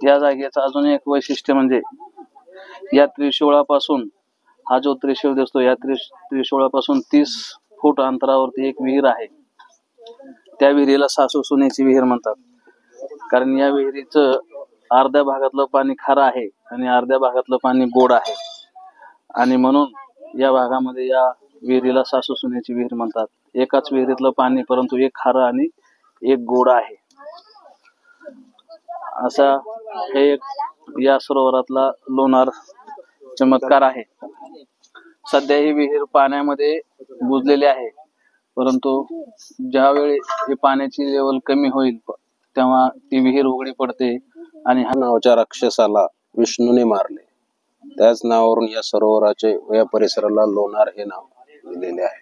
या जागेचं अजून एक वैशिष्ट्य म्हणजे या त्रिशूळापासून हा जो त्रिशूळ दिसतो या त्रिशूळापासून 30 फूट अंतरावरती एक विहीर आहे. त्या विहिरीला सासू सुनेची विहीर म्हणतात. कारण या विहिरीचं अर्ध्या भागातलं पाणी खारं आहे आणि अर्ध्या भागातलं पाणी गोड आहे आणि म्हणून या भागामध्ये या विहिरीला सासू सुनेची विहीर म्हणतात. एकाच विहिरीतलं पाणी परंतु एक खारं आणि एक गोड आहे. असा हे एक या सरोवरातला लोणार चमत्कार आहे. सध्या ही विहीर पाण्यामध्ये बुजलेली आहे, परंतु ज्यावेळी ही पाण्याची लेवल कमी होईल तेव्हा ती विहीर उघडी पडते. आणि हा नावाच्या राक्षसाला विष्णूने मारले. त्याच नावावरून या सरोवराचे व या परिसराला लोणार हे नाव दिलेले आहे.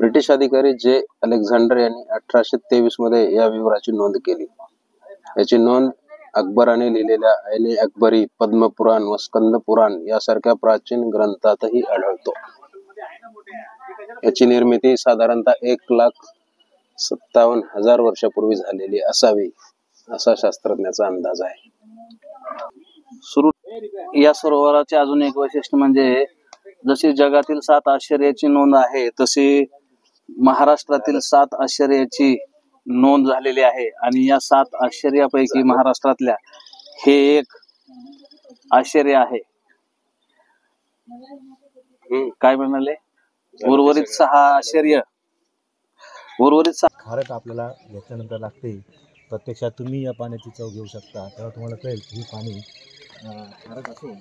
ब्रिटिश अधिकारी जे अलेक्झांडर यांनी 1823 मध्ये या विवराची नोंद केली. याची नोंद अकबराने लिहिलेल्या ऐने अकबरी, पद्मपुराण व स्कंद पुराण यासारख्या प्राचीन ग्रंथातही आढळतो. याची निर्मिती साधारणतः 1,57,000 वर्षापूर्वी झालेली असावी असा शास्त्रज्ञाचा अंदाज आहे. या सरोवराचे अजून एक वैशिष्ट्य म्हणजे जशी जगातील 7 आश्चर्याची नोंद आहे तशी महाराष्ट्रातील 7 आश्चर्याची नोंद झालेली आहे. आणि या 7 आश्चर्यापैकी महाराष्ट्रातल्या हे एक आश्चर्य आहे. काय म्हणाले? उर्वरित 6 आश्चर्य खारट आपल्याला घेतल्यानंतर लागते. प्रत्यक्षात तुम्ही या पाण्याची चव घेऊ शकता, तेव्हा तुम्हाला कळेल की हे पाणी खारट असून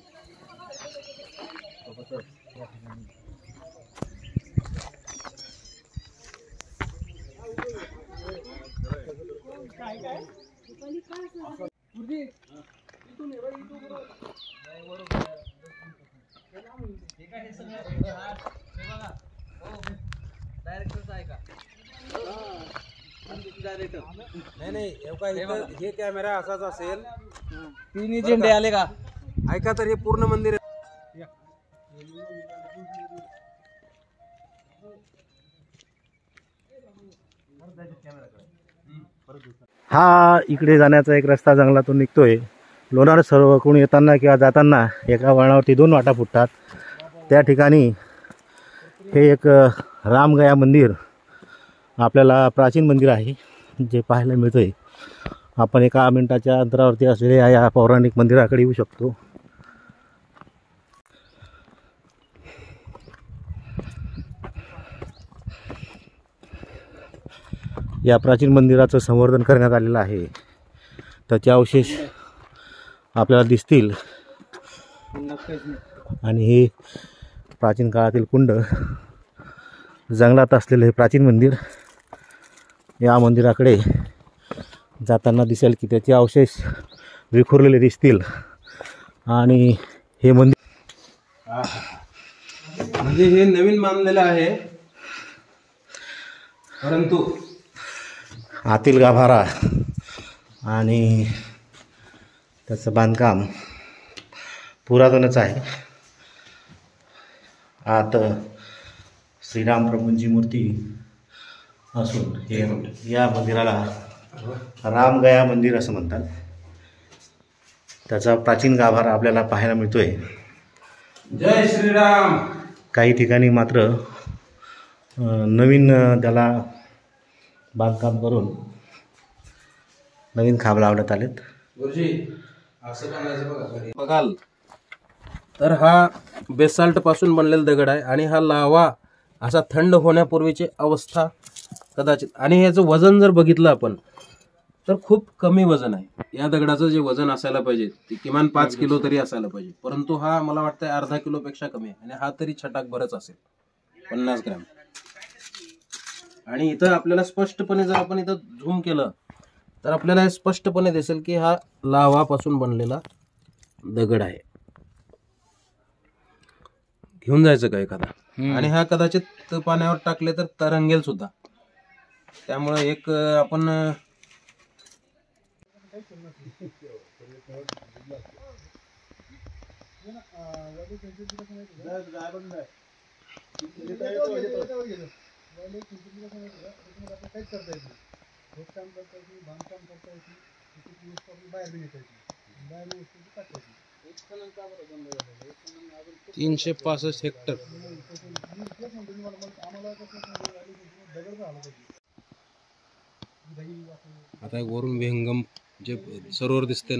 नाही हे कॅमेरा असाच असेल. 3 झेंडे आले का? ऐका तर हे पूर्ण मंदिर हा इकडे जाण्याचा एक रस्ता जंगलातून निघतोय. लोणार सरोवरकडून येताना किंवा जाताना एका वळणावरती 2 वाटा फुटतात. त्या ठिकाणी हे एक रामगया मंदिर आपल्याला प्राचीन मंदिर आहे जे पाहायला मिळतंय. आपण एका मिनिटाच्या अंतरावरती असलेल्या या पौराणिक मंदिराकडे येऊ शकतो. या प्राचीन मंदिराचं संवर्धन करण्यात आलेलं आहे. त्याचे अवशेष आपल्याला दिसतील. आणि हे प्राचीन काळातील कुंड, जंगलात असलेले हे प्राचीन मंदिर, या मंदिराकडे जाताना दिसेल की त्याचे अवशेष विखुरलेले दिसतील. आणि हे मंदिर म्हणजे हे नवीन बांधलेलं आहे, परंतु आतील गाभारा आणि त्याचं बांधकाम पुरातनच आहे. आत श्रीराम प्रभूंची मूर्ती असून हे या मंदिराला रामगया मंदिर असं म्हणतात. त्याचा प्राचीन गाभारा आपल्याला पाहायला मिळतोय. जय श्रीराम. काही ठिकाणी मात्र नवीन त्याला बांधकाम करून नवीन खांब लावण्यात आलेत. गुरुजी असं बनायचं बघाल तर हा बेसाल्ट पासून बनलेला दगड आहे आणि हा लावा असा थंड होण्यापूर्वीची अवस्था कदाचित. आणि याचं वजन जर बघितलं आपण तर खूप कमी वजन आहे. या दगडाचं जे वजन असायला पाहिजे ते किमान 5 किलो तरी असायला पाहिजे, परंतु हा मला वाटतं अर्धा किलोपेक्षा कमी आहे. आणि हा तरी छटाक भरच असेल, 50 ग्रॅम. आणि इथं आपल्याला स्पष्टपणे जर आपण इथं झूम केलं तर आपल्याला हे स्पष्टपणे दिसेल की हा लावापासून बनलेला दगड आहे. घेऊन जायचं का एखादा, आणि हा कदाचित पाण्यावर टाकले तर तरंगेल सुद्धा. त्यामुळे एक आपण तीनशे 65 हेक्टर आता एक वरून विहंगम जे सरोवर दिसते